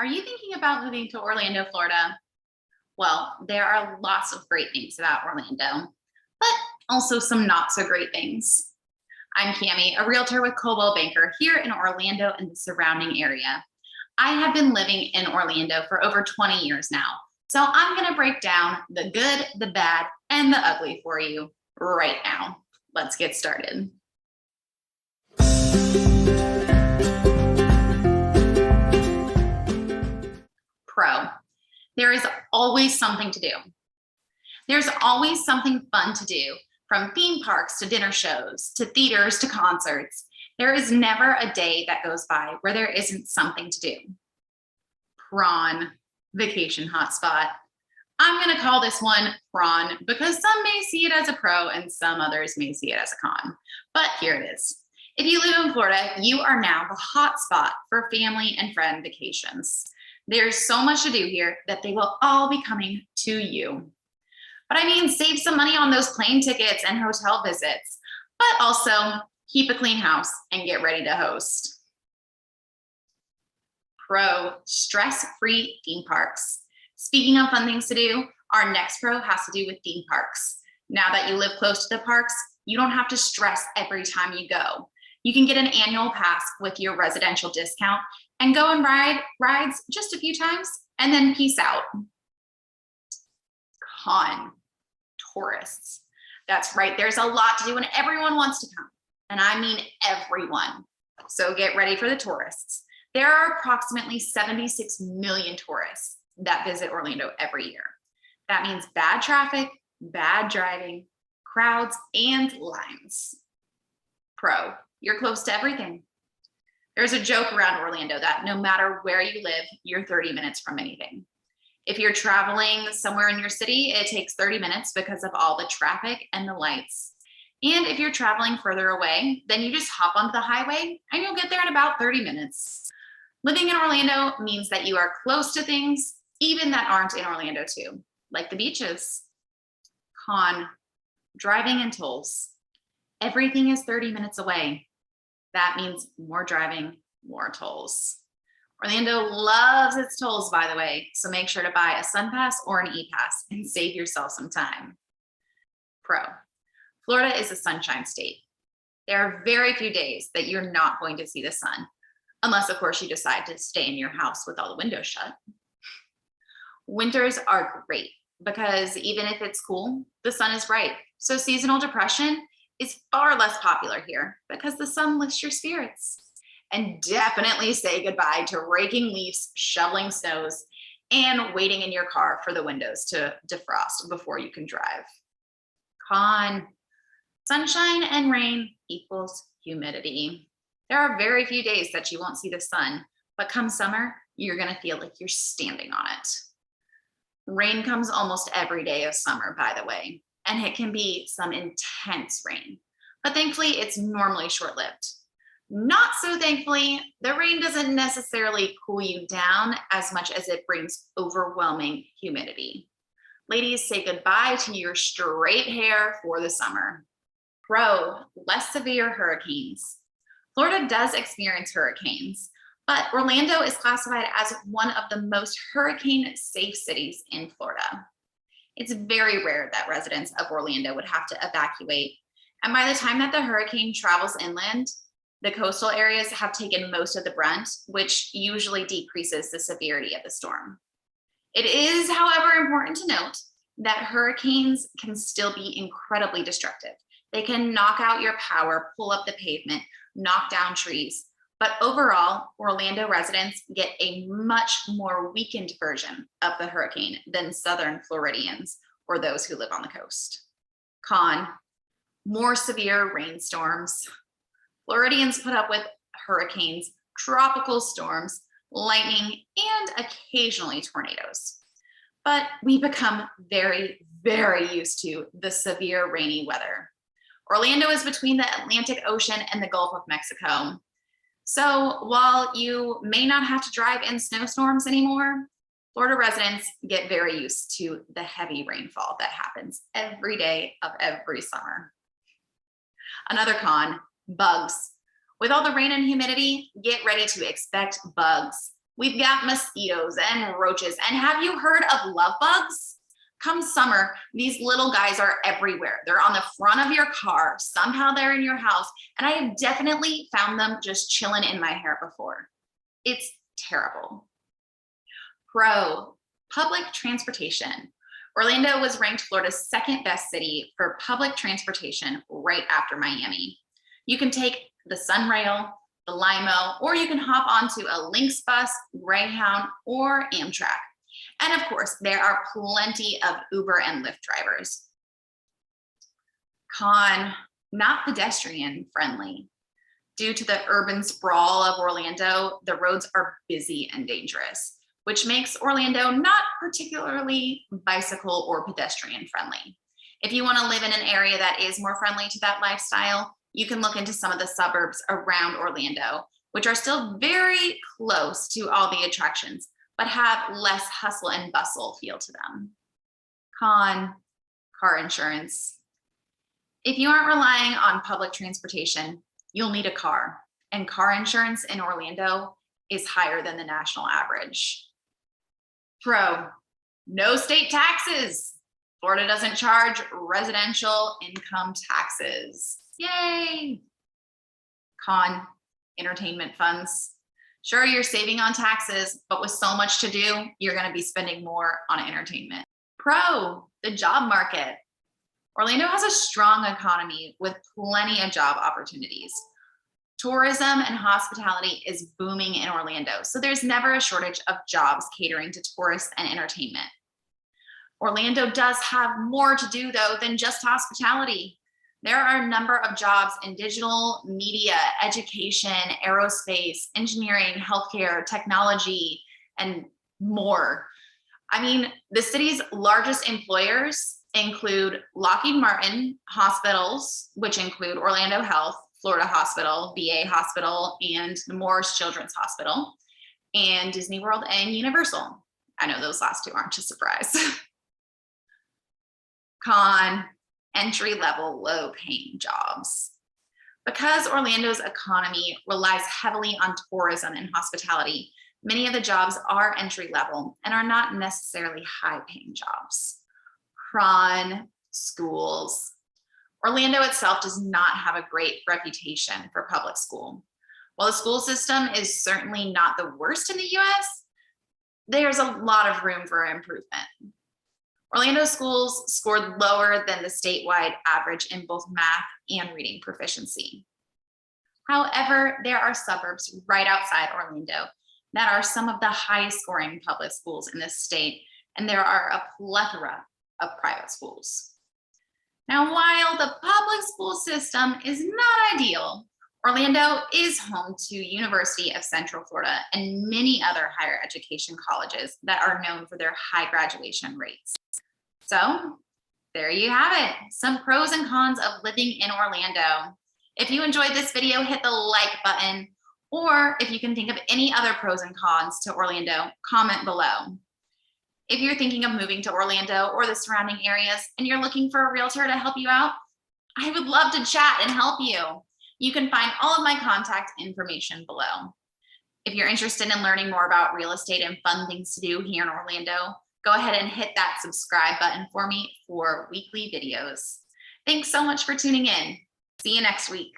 Are you thinking about moving to Orlando, Florida? Well, there are lots of great things about Orlando, but also some not so great things. I'm Cami, a realtor with Coldwell Banker here in Orlando and the surrounding area. I have been living in Orlando for over 20 years now, so I'm going to break down the good, the bad, and the ugly for you right now. Let's get started. Pro. There is always something to do. There's always something fun to do, from theme parks to dinner shows, to theaters to concerts. There is never a day that goes by where there isn't something to do. Prawn, vacation hotspot. I'm going to call this one prawn because some may see it as a pro and some others may see it as a con. But here it is. If you live in Florida, you are now the hotspot for family and friend vacations. There's so much to do here that they will all be coming to you. But I mean, save some money on those plane tickets and hotel visits, but also keep a clean house and get ready to host. Pro, stress-free theme parks. Speaking of fun things to do, our next pro has to do with theme parks. Now that you live close to the parks, you don't have to stress every time you go. You can get an annual pass with your residential discount and go and ride rides just a few times and then peace out. Con, tourists. That's right, there's a lot to do and everyone wants to come. And I mean everyone. So get ready for the tourists. There are approximately 76 million tourists that visit Orlando every year. That means bad traffic, bad driving, crowds, and lines. Pro, you're close to everything. There's a joke around Orlando that no matter where you live, you're 30 minutes from anything. If you're traveling somewhere in your city, it takes 30 minutes because of all the traffic and the lights. And if you're traveling further away, then you just hop onto the highway and you'll get there in about 30 minutes. Living in Orlando means that you are close to things, even that aren't in Orlando too, like the beaches. Con, driving and tolls. Everything is 30 minutes away. That means more driving, more tolls. Orlando loves its tolls, by the way, so make sure to buy a Sun Pass or an E-Pass and save yourself some time. Pro, Florida is a sunshine state. There are very few days that you're not going to see the sun, unless of course you decide to stay in your house with all the windows shut. Winters are great because even if it's cool, the sun is bright. So seasonal depression is far less popular here because the sun lifts your spirits. And definitely say goodbye to raking leaves, shoveling snows, and waiting in your car for the windows to defrost before you can drive. Con, sunshine and rain equals humidity. There are very few days that you won't see the sun, but come summer, you're gonna feel like you're standing on it. Rain comes almost every day of summer, by the way, and it can be some intense rain, but thankfully it's normally short-lived. Not so thankfully, the rain doesn't necessarily cool you down as much as it brings overwhelming humidity. Ladies, say goodbye to your straight hair for the summer. Pro, less severe hurricanes. Florida does experience hurricanes, but Orlando is classified as one of the most hurricane-safe cities in Florida. It's very rare that residents of Orlando would have to evacuate, and by the time that the hurricane travels inland, the coastal areas have taken most of the brunt, which usually decreases the severity of the storm. It is, however, important to note that hurricanes can still be incredibly destructive. They can knock out your power, pull up the pavement, knock down trees. But overall, Orlando residents get a much more weakened version of the hurricane than Southern Floridians or those who live on the coast. Con, more severe rainstorms. Floridians put up with hurricanes, tropical storms, lightning, and occasionally tornadoes. But we become very, very used to the severe rainy weather. Orlando is between the Atlantic Ocean and the Gulf of Mexico. So while you may not have to drive in snowstorms anymore, Florida residents get very used to the heavy rainfall that happens every day of every summer. Another con, bugs. With all the rain and humidity, get ready to expect bugs. We've got mosquitoes and roaches. And have you heard of love bugs? Come summer, these little guys are everywhere. They're on the front of your car. Somehow they're in your house. And I have definitely found them just chilling in my hair before. It's terrible. Pro, public transportation. Orlando was ranked Florida's second best city for public transportation right after Miami. You can take the Sunrail, the Limo, or you can hop onto a Lynx bus, Greyhound, or Amtrak. And of course, there are plenty of Uber and Lyft drivers. Con, not pedestrian friendly. Due to the urban sprawl of Orlando, the roads are busy and dangerous, which makes Orlando not particularly bicycle or pedestrian friendly. If you want to live in an area that is more friendly to that lifestyle, you can look into some of the suburbs around Orlando, which are still very close to all the attractions, but have less hustle and bustle feel to them. Con, car insurance. If you aren't relying on public transportation, you'll need a car, and car insurance in Orlando is higher than the national average. Pro, no state taxes. Florida doesn't charge residential income taxes. Yay! Con, entertainment funds. Sure, you're saving on taxes, but with so much to do, you're going to be spending more on entertainment. Pro, the job market. Orlando has a strong economy with plenty of job opportunities. Tourism and hospitality is booming in Orlando, so there's never a shortage of jobs catering to tourists and entertainment. Orlando does have more to do, though, than just hospitality. There are a number of jobs in digital, media, education, aerospace, engineering, healthcare, technology, and more. I mean, the city's largest employers include Lockheed Martin hospitals, which include Orlando Health, Florida Hospital, VA Hospital, and the Morris Children's Hospital, and Disney World and Universal. I know those last two aren't a surprise. Con, entry-level, low-paying jobs. Because Orlando's economy relies heavily on tourism and hospitality, many of the jobs are entry-level and are not necessarily high-paying jobs. Con, schools. Orlando itself does not have a great reputation for public school. While the school system is certainly not the worst in the US, there's a lot of room for improvement. Orlando schools scored lower than the statewide average in both math and reading proficiency. However, there are suburbs right outside Orlando that are some of the highest scoring public schools in this state, and there are a plethora of private schools. Now, while the public school system is not ideal, Orlando is home to University of Central Florida and many other higher education colleges that are known for their high graduation rates. So there you have it, some pros and cons of living in Orlando. If you enjoyed this video, hit the like button, or if you can think of any other pros and cons to Orlando, comment below. If you're thinking of moving to Orlando or the surrounding areas and you're looking for a realtor to help you out, I would love to chat and help you. You can find all of my contact information below. If you're interested in learning more about real estate and fun things to do here in Orlando, go ahead and hit that subscribe button for me for weekly videos. Thanks so much for tuning in. See you next week.